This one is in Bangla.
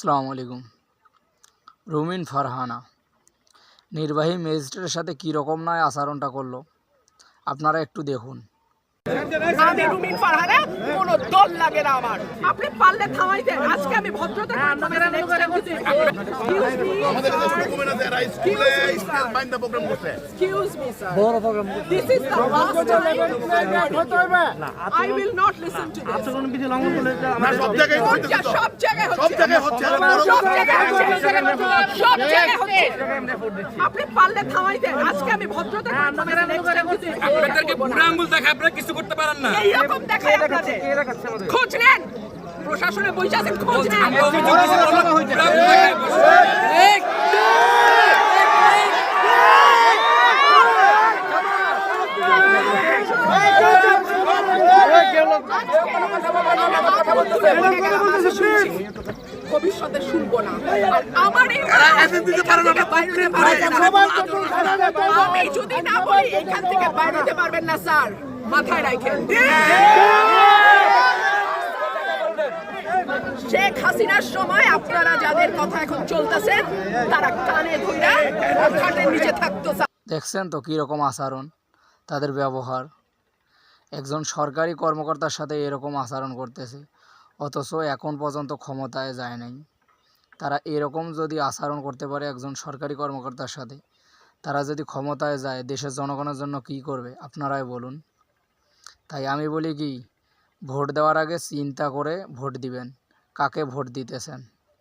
আসসালামু আলাইকুম। রুমিন ফারহানা নির্বাহী ম্যাজিস্ট্রেটের সাথে কী রকম নয় আচরণটা করলো আপনারা একটু দেখুন। আমি রুমিন ফারহানা, কোনো দল লাগে না আমার। আপনি পারলে থামাই দেন। আজকে আমি ভদ্রতা আমাদের কাছে ডকুমেন্ট আছে, এরা স্কুলে স্টেজ বাইন্দা প্রোগ্রাম করছে। Excuse me, sir. This is the last time. I will not listen to this. না, সব জায়গায় হচ্ছে তো। সব জায়গায় সব জায়গায় হচ্ছে। আর বড় সব জায়গায় হচ্ছে। সব জায়গায় হচ্ছে। আপনি পারলে থামাই দেন। আজকে আমি ভদ্রতা আপনাদেরকে বুড়া আঙ্গুল দেখে আপনারা কিছু করতে পারেন না। এইরকম দেখায় আপনাদের। খোঁজ নেন। প্রশাসনে বসে আছেন, খোঁজ নেন। আমরা অভিযোগ দিছি, বুড়া আঙ্গুল দেখায় বসে। ভবিষ্যতে শুনবো না। আর আমার এই আমি যদি না বলি এখান থেকে বাইরে যেতে পারবেন না স্যার, মাথায় রাখেন। শেখ হাসিনার সময় আপনারা যাদের কথা এখন চলতেছেন তারা কানে ধরে খাটের নিচে থাকতো। দেখছেন তো কীরকম আচরণ, তাদের ব্যবহার। একজন সরকারি কর্মকর্তার সাথে এরকম আচরণ করতেছে, অথচ এখন পর্যন্ত ক্ষমতায় যায় নাই। তারা এরকম যদি আচরণ করতে পারে একজন সরকারি কর্মকর্তার সাথে, তারা যদি ক্ষমতায় যায় দেশের জনগণের জন্য কী করবে আপনারাই বলুন। তাই আমি বলি কি, ভোট দেওয়ার আগে চিন্তা করে ভোট দিবেন, কাকে ভোট দিতেছেন।